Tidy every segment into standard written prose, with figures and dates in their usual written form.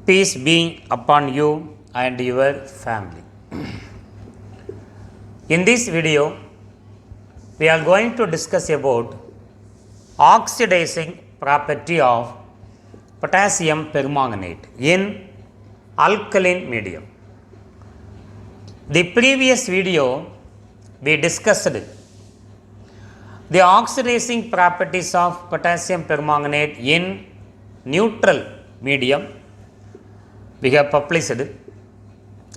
Peace be upon you and your family. In this video, we are going to discuss about oxidizing property of potassium permanganate in alkaline medium. The previous video we discussed the oxidizing properties of potassium permanganate in neutral medium. We have published it.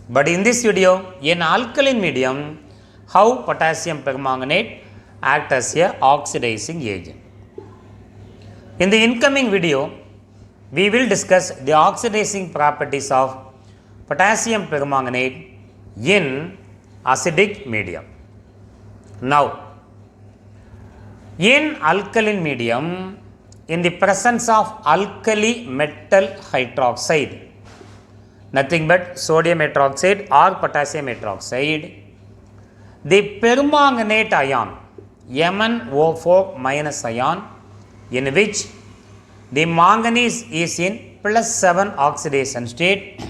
But in this video, in alkaline medium, how potassium permanganate act as a oxidizing agent. In the incoming video, we will discuss the oxidizing properties of potassium permanganate in acidic medium. Now, in alkaline medium, in the presence of alkali metal hydroxide, nothing but sodium hydroxide or potassium hydroxide, the permanganate ion, MnO4 minus ion, in which the manganese is in +7 oxidation state,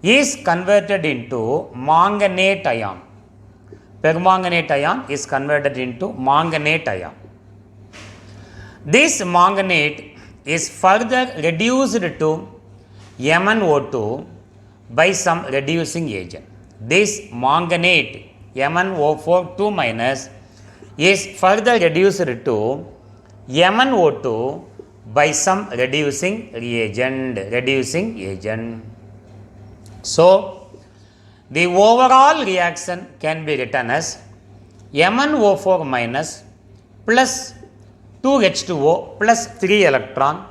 is converted into manganate ion. Permanganate ion is converted into manganate ion. This manganate is further reduced to MnO2 by some reducing agent. This manganate MnO4 2 minus is further reduced to MnO2 by some reducing agent. So, the overall reaction can be written as MnO4 minus plus 2H2O plus 3 electron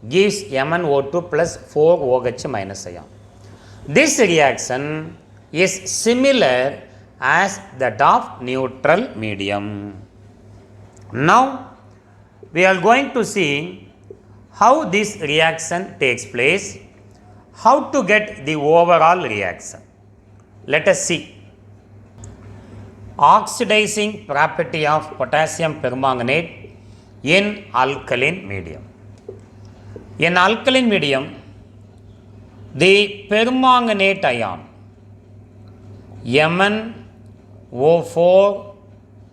gives MnO2 plus 4OH minus ion. This reaction is similar as that of neutral medium. Now, we are going to see how this reaction takes place, how to get the overall reaction. Let us see. Oxidizing property of potassium permanganate in alkaline medium. In alkaline medium, the permanganate ion MnO4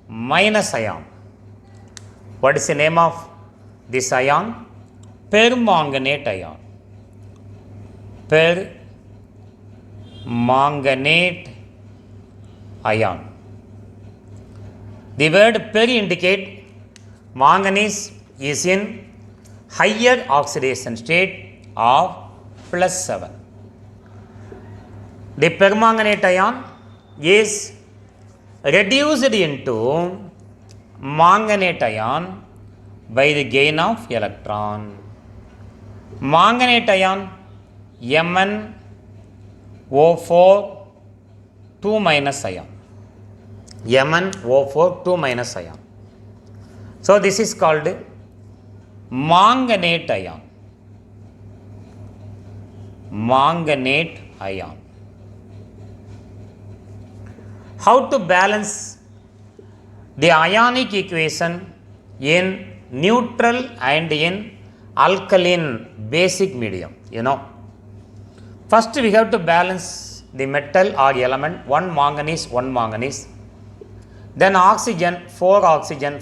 minus ion. What is the name of this ion? Permanganate ion. Permanganate ion. The word per indicate manganese is in higher oxidation state of +7. The permanganate ion is reduced into manganate ion by the gain of electron. Manganate ion MnO4 2 minus ion. MnO4 2 minus ion. So, this is called manganate ion. Manganate ion. How to balance the ionic equation in neutral and in alkaline basic medium? First we have to balance the metal or element, one manganese, then oxygen, 4 oxygen,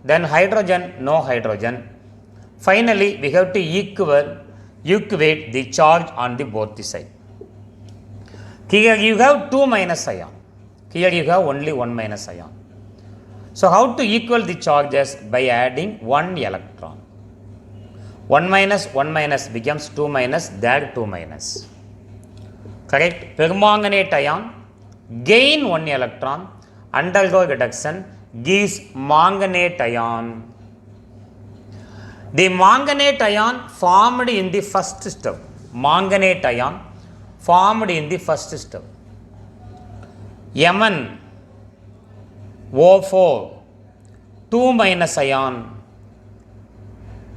then hydrogen, no hydrogen. Finally, we have to equate the charge on the both the side. Here you have 2 minus ion. Here you have only 1 minus ion. So, how to equal the charges? By adding 1 electron. 1 minus becomes 2 minus, that 2 minus. Correct? Permanganate ion gain 1 electron, undergo reduction, gives manganate ion. The manganate ion formed in the first step. Manganate ion formed in the first step. MnO4 2 minus ion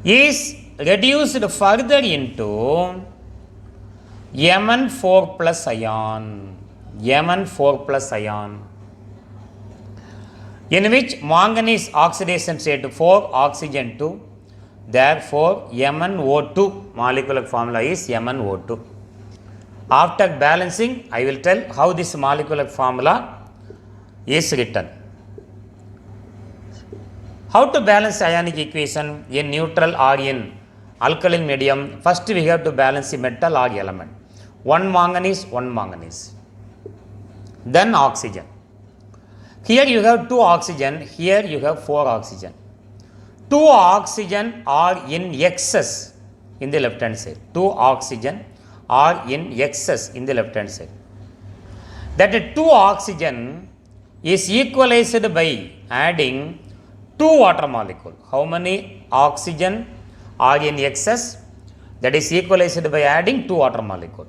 is reduced further into Mn4 plus ion. Mn4 plus ion, in which manganese oxidation state 4 oxygen 2, therefore MnO2 molecular formula is MnO2. After balancing, I will tell how this molecular formula is written. How to balance ionic equation in neutral or in alkaline medium? First we have to balance the metal or element. 1 manganese, 1 manganese. Then oxygen. Here you have 2 oxygen, here you have 4 oxygen. 2 oxygen are in excess in the left hand side. 2 oxygen are in excess in the left hand side. That 2 oxygen is equalized by adding 2 water molecule. How many oxygen are in excess? That is equalized by adding 2 water molecule.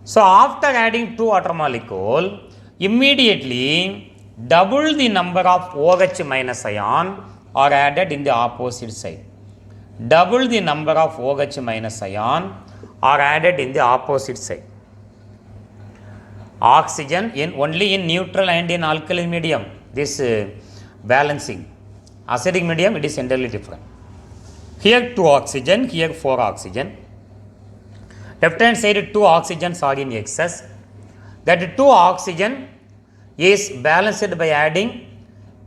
So after adding 2 water molecule, immediately double the number of OH minus ion are added in the opposite side. Double the number of OH minus ion are added in the opposite side. Oxygen in only in neutral and in alkaline medium. This balancing. Acidic medium, it is entirely different. Here 2 oxygen, here 4 oxygen. Left hand side 2 oxygens are in excess. That 2 oxygen is balanced by adding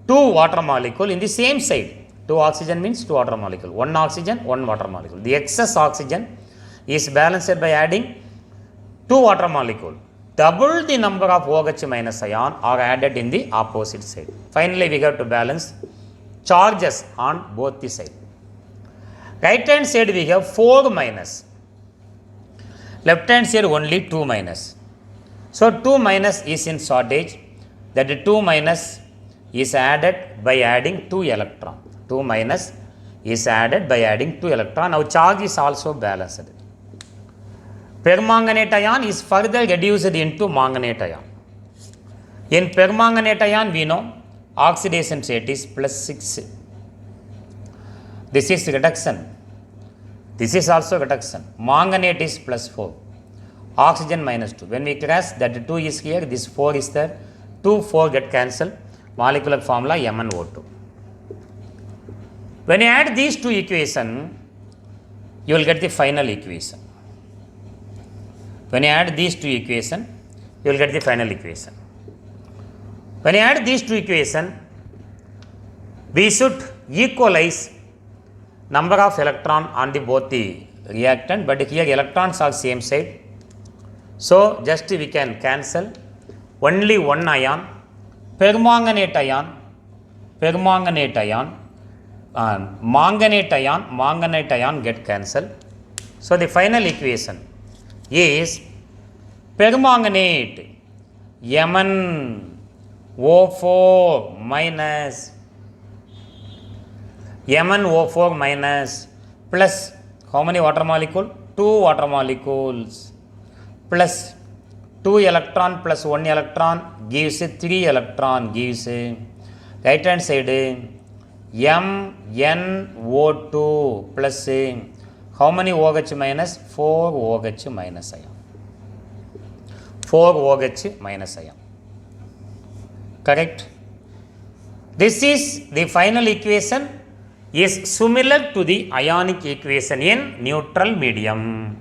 2 water molecule in the same side. 2 oxygen means 2 water molecule. 1 oxygen, 1 water molecule. The excess oxygen is balanced by adding 2 water molecule. Double the number of OH minus ion are added in the opposite side. Finally, we have to balance charges on both the side. Right hand side we have 4 minus. Left hand side only 2 minus. So 2 minus is in shortage. That 2 minus is added by adding 2 electron. 2 minus is added by adding 2 electron. Now charge is also balanced. Permanganate ion is further reduced into manganate ion. In permanganate ion we know oxidation state is +6. This is reduction. This is also reduction. Manganate is +4. Oxygen -2. When we cross, that 2 is here, this 4 is there. 2, 4 get cancelled. Molecular formula MnO2. When you add these two equations, you will get the final equation. When you add these two equations, you will get the final equation. When you add these two equations, we should equalize number of electron on the both the reactant, but here electrons are same side. So just we can cancel only one ion, permanganate ion, manganate ion get cancelled. So the final equation is permanganate MnO4 minus plus how many water molecule? 2 water molecules plus 2 electron plus 1 electron gives 3 electron gives right hand side MnO2 plus how many OH minus? 4 OH minus ion. 4 OH minus ion. Correct? This is the final equation is similar to the ionic equation in neutral medium.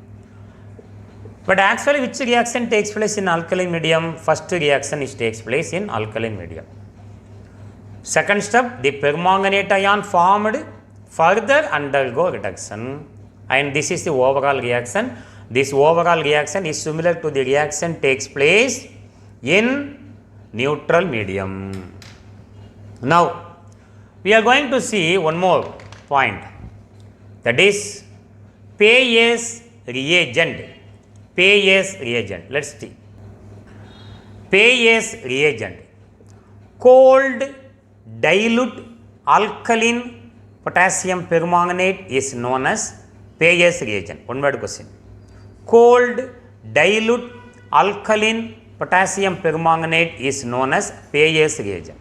But actually which reaction takes place in alkaline medium? First reaction is takes place in alkaline medium. Second step, the permanganate ion formed further undergo reduction, and this is the overall reaction. This overall reaction is similar to the reaction takes place in neutral medium. Now, we are going to see one more point, that is Pay's reagent. Pay's reagent. Let's see. Pay's reagent. Cold dilute alkaline potassium permanganate is known as Pay's reagent. One word question. Cold dilute alkaline potassium permanganate is known as Pay's reagent.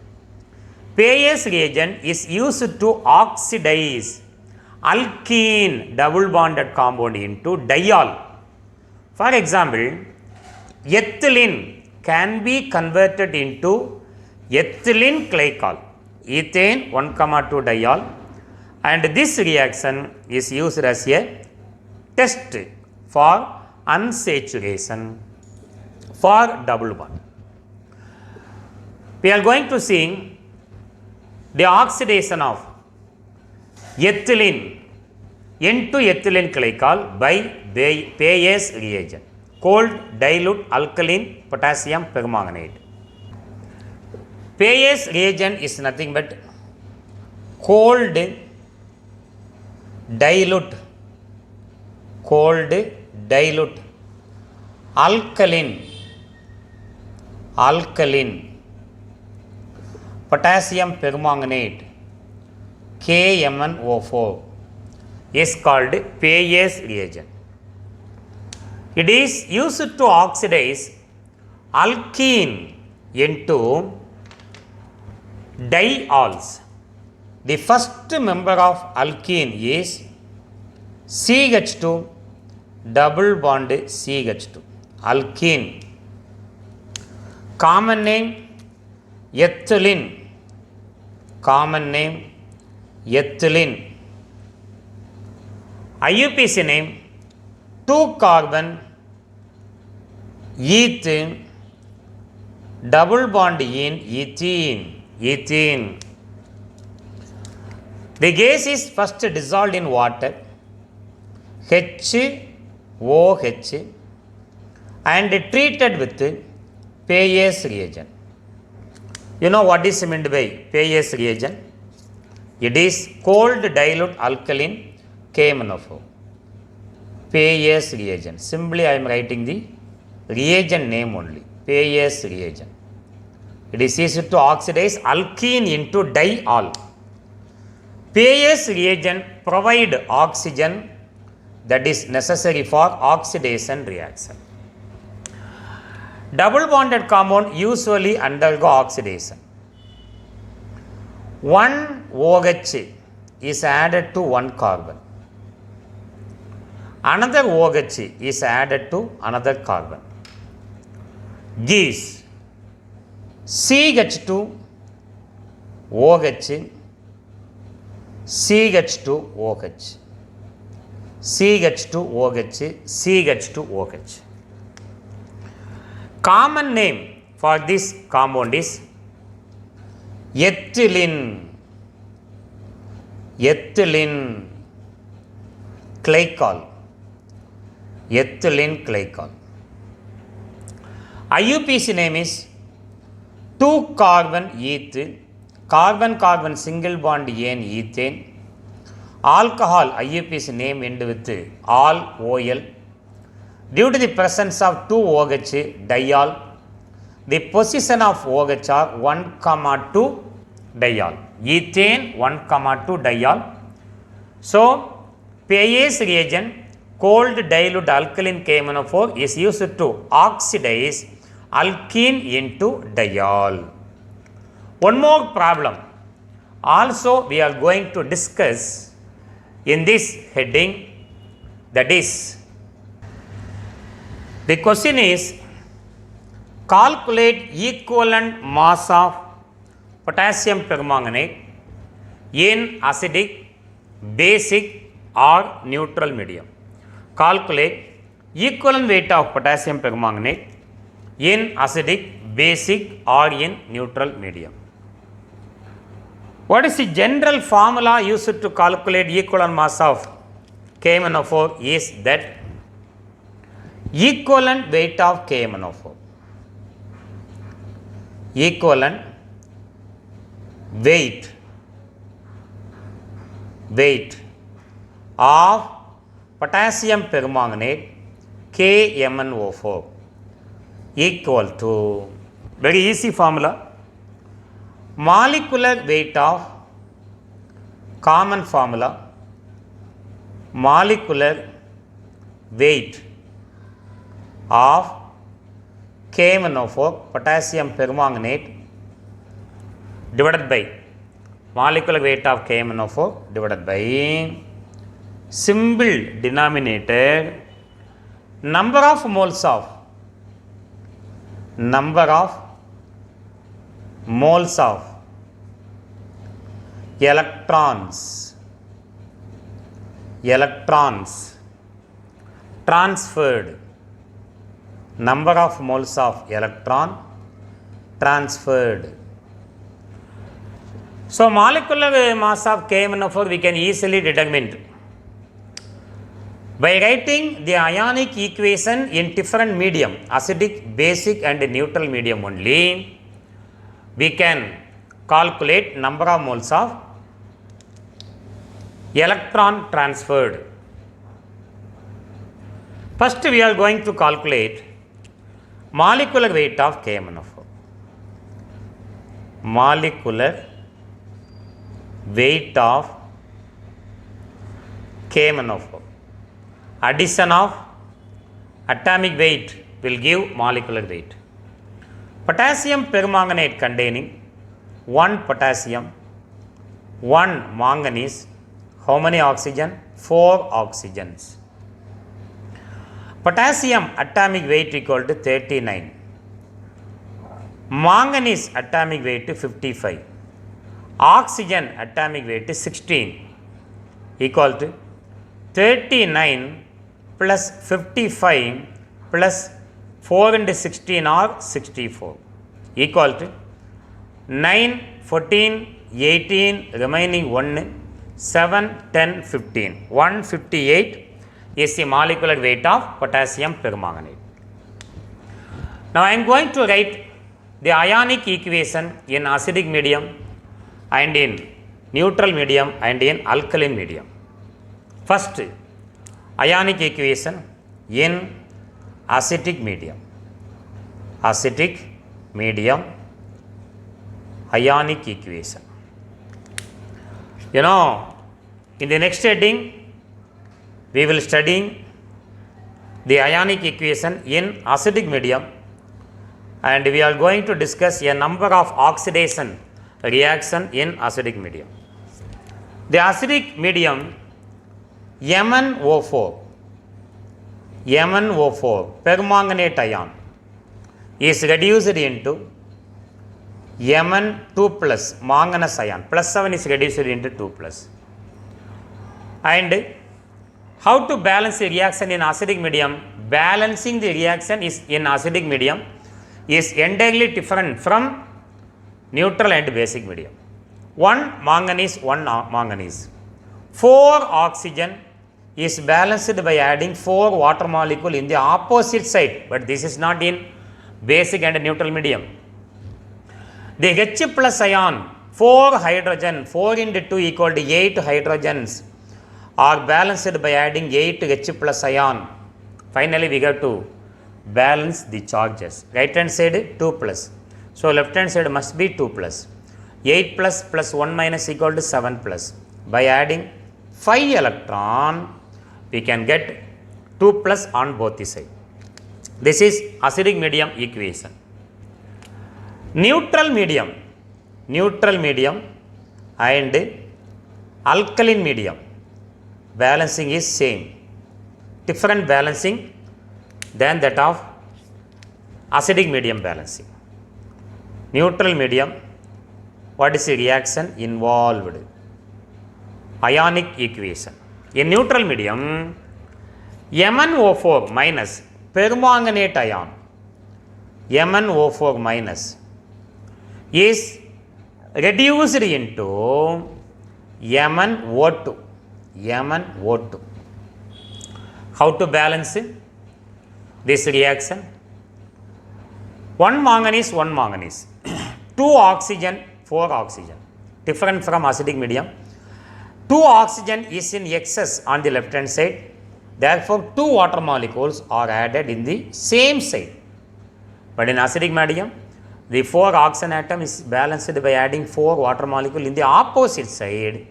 Pay's reagent is used to oxidize alkene double bonded compound into diol. For example, ethylene can be converted into ethylene glycol, ethane 1,2 diol, and this reaction is used as a test for unsaturation for double bond. We are going to see the oxidation of ethylene into ethylene glycol by Bayes reagent, cold dilute alkaline potassium permanganate. Bayes reagent is nothing but cold dilute alkaline potassium permanganate KMnO4 is called Bayes reagent. It is used to oxidize alkene into diols. The first member of alkene is CH2 double bond CH2. Alkene. Common name ethylene. IUPAC name 2 carbon ethene double bond in ethene. The gas is first dissolved in water HOH and treated with Bayes reagent. You know what is meant by Bayes reagent? It is cold dilute alkaline KMnO4. Bayes reagent. Simply I am writing the reagent name only. Bayes reagent. It is used to oxidize alkene into diol. Bayes reagent provide oxygen that is necessary for oxidation reaction. Double bonded compound usually undergo oxidation. One OH is added to one carbon. Another OH is added to another carbon. Gives CH2 OH, CH2 OH, CH2 OH, CH2 OH. Common name for this compound is ethylene glycol. IUPAC name is 2 carbon ethene, carbon single bond N ethane. Alcohol IUPAC name end with all OL. Due to the presence of 2 OH diol, the position of OH are 1,2 diol. Ethane 1,2 diol. So, Bayes reagent cold dilute alkaline KMnO4 is used to oxidize alkene into diol. One more problem also we are going to discuss in this heading, that is, the question is calculate equivalent mass of potassium permanganate in acidic, basic or neutral medium. Calculate equivalent weight of potassium permanganate in acidic, basic or in neutral medium. What is the general formula used to calculate equivalent mass of KMnO4 is that equivalent weight of KMnO4. Equivalent weight of potassium permanganate KMnO4 equal to, very easy formula, molecular weight of, common formula, molecular weight of KMnO4 potassium permanganate divided by molecular weight of KMnO4 divided by simple denominator number of moles of electrons transferred, number of moles of electron transferred. So molecular mass of KMnO4 we can easily determine by writing the ionic equation in different medium, acidic, basic and neutral medium only. We can calculate number of moles of electron transferred. First we are going to calculate molecular weight of KMnO4. Molecular weight of KMnO4. Addition of atomic weight will give molecular weight. Potassium permanganate containing 1 potassium, 1 manganese. How many oxygen? 4 oxygens. Potassium atomic weight equal to 39. Manganese atomic weight 55. Oxygen atomic weight 16 equal to 39 plus 55 plus 4 into 16 are 64 equal to 9, 14, 18, remaining 1, 7, 10, 15. 158 is the molecular weight of potassium permanganate. Now I am going to write the ionic equation in acidic medium and in neutral medium and in alkaline medium. First, ionic equation in acidic medium. Acidic medium, ionic equation. You know, in the next heading, we will study the ionic equation in acidic medium and we are going to discuss a number of oxidation reaction in acidic medium. The acidic medium MnO4, MnO4 permanganate ion is reduced into Mn2 plus manganese ion, plus 7 is reduced into 2 plus. And how to balance the reaction in acidic medium? Balancing the reaction is in acidic medium is entirely different from neutral and basic medium. 1 manganese, 1 manganese. 4 oxygen is balanced by adding 4 water molecule in the opposite side, but this is not in basic and neutral medium. The H plus ion, 4 hydrogen, 4 into 2 equal to 8 hydrogens are balanced by adding 8 H plus ion. Finally, we have to balance the charges. Right hand side 2 plus. So, left hand side must be 2 plus. 8 plus plus 1 minus equal to 7 plus. By adding 5 electron, we can get 2 plus on both the sides. This is acidic medium equation. Neutral medium and alkaline medium balancing is same. Different balancing than that of acidic medium balancing. Neutral medium, what is the reaction involved? Ionic equation. In neutral medium, MnO4 minus permanganate ion, MnO4 minus is reduced into MnO2. MnO2. How to balance this reaction? 1 manganese, 1 manganese. 2 oxygen, 4 oxygen. Different from acidic medium. 2 oxygen is in excess on the left hand side. Therefore, 2 water molecules are added in the same side. But in acidic medium, the 4 oxygen atom is balanced by adding 4 water molecule in the opposite side.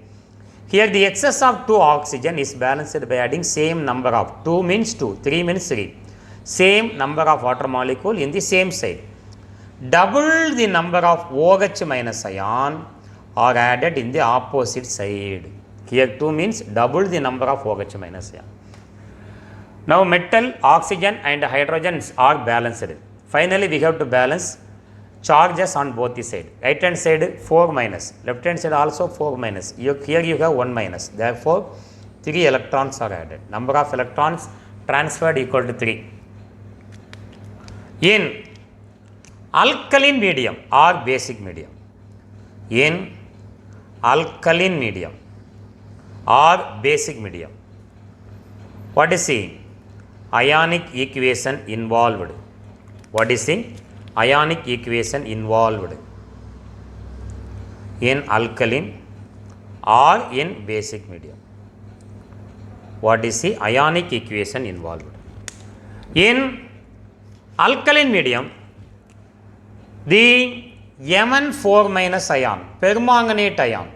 Here the excess of 2 oxygen is balanced by adding same number of 2 means 2, 3 means 3. Same number of water molecule in the same side. Double the number of OH minus ion are added in the opposite side. Here 2 means double the number of OH minus ion. Now metal, oxygen and hydrogens are balanced. Finally, we have to balance charges on both the side. Right hand side 4 minus, left hand side also 4 minus. Here you have 1 minus. Therefore, 3 electrons are added. Number of electrons transferred equal to 3. In alkaline medium or basic medium, in alkaline medium or basic medium, what is the ionic equation involved? What is the ionic equation involved in alkaline or in basic medium? What is the ionic equation involved? In alkaline medium, the Mn4 minus ion, permanganate ion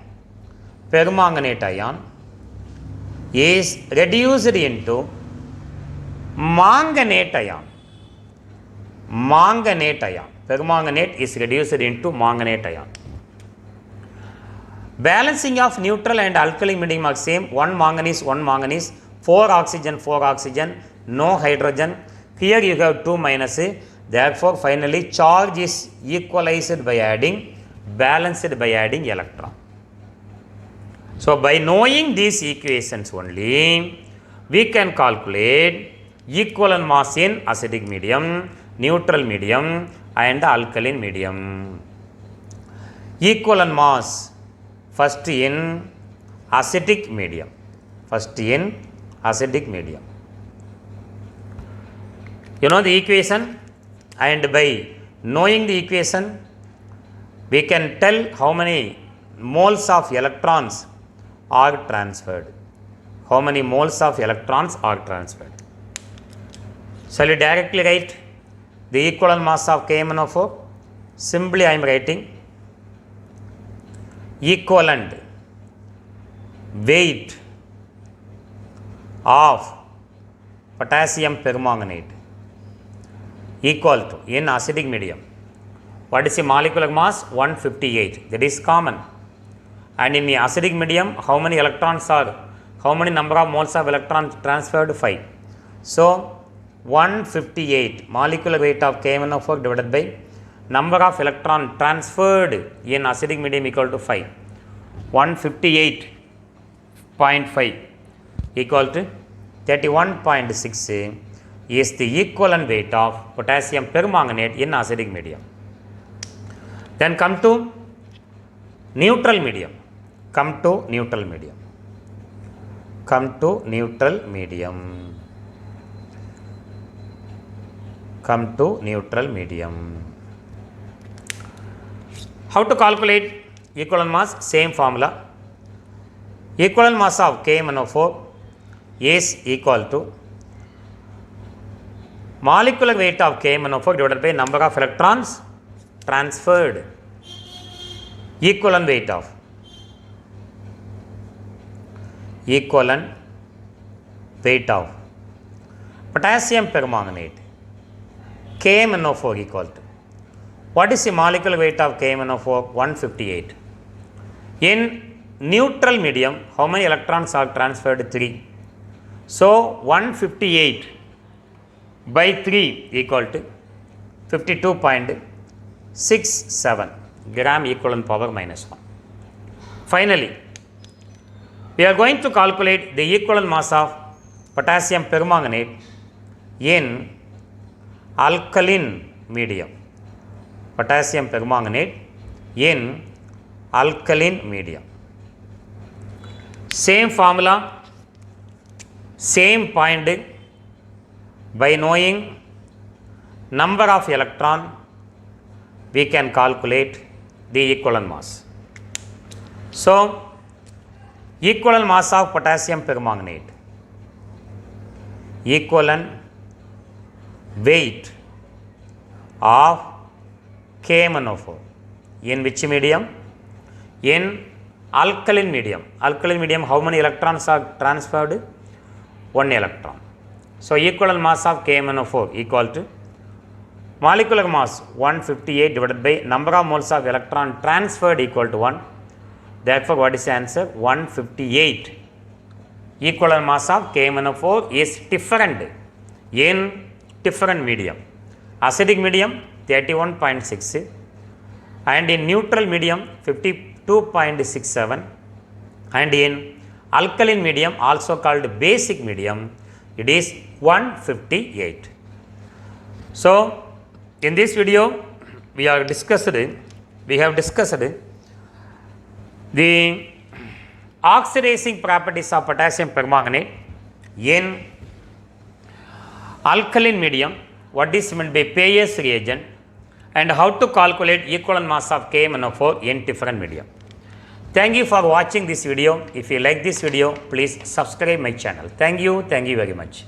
is reduced into manganate ion. Permanganate is reduced into manganate ion. Balancing of neutral and alkali medium are same. 1 manganese, 4 oxygen, no hydrogen. Here you have 2 minus. Therefore, finally charge is equalized by adding, balanced by adding electron. So, by knowing these equations only, we can calculate equivalent mass in acidic medium, neutral medium and alkaline medium. Equivalent mass first in acidic medium. You know the equation, and by knowing the equation we can tell how many moles of electrons are transferred. Shall we directly write the equivalent mass of KMnO4? Simply I am writing equivalent weight of potassium permanganate equal to, in acidic medium, what is the molecular mass? 158. That is common. And in the acidic medium, how many number of moles of electrons transferred? 5. So 158 molecular weight of KMnO4 divided by number of electron transferred in acidic medium equal to 5. 158.5 equal to 31.6 is the equivalent weight of potassium permanganate in acidic medium. Then come to neutral medium. How to calculate equivalent mass? Same formula. Equivalent mass of KMnO4 is equal to molecular weight of KMnO4 divided by number of electrons transferred. Equivalent weight of potassium permanganate KMnO4 equal to, what is the molecular weight of KMnO4? 158. In neutral medium, how many electrons are transferred? 3. So 158 by 3 equal to 52.67 gram equivalent power minus 1. Finally, we are going to calculate the equivalent mass of potassium permanganate in alkaline medium. Same formula, same point. By knowing number of electron, we can calculate the equivalent mass. So, equivalent mass of potassium permanganate, equivalent weight of KMnO4 in which medium? In alkaline medium. How many electrons are transferred? 1 electron. So equivalent mass of KMnO4 equal to molecular mass 158 divided by number of moles of electron transferred equal to 1. Therefore, what is the answer? 158. Equivalent mass of KMnO4 is different in different medium. Acidic medium 31.6 and in neutral medium 52.67 and in alkaline medium, also called basic medium, it is 158. So, in this video, we have discussed the oxidizing properties of potassium permanganate in alkaline medium, what is meant by Peyer's reagent, and how to calculate equivalent mass of KMnO4 in different medium. Thank you for watching this video. If you like this video, please subscribe my channel. Thank you very much.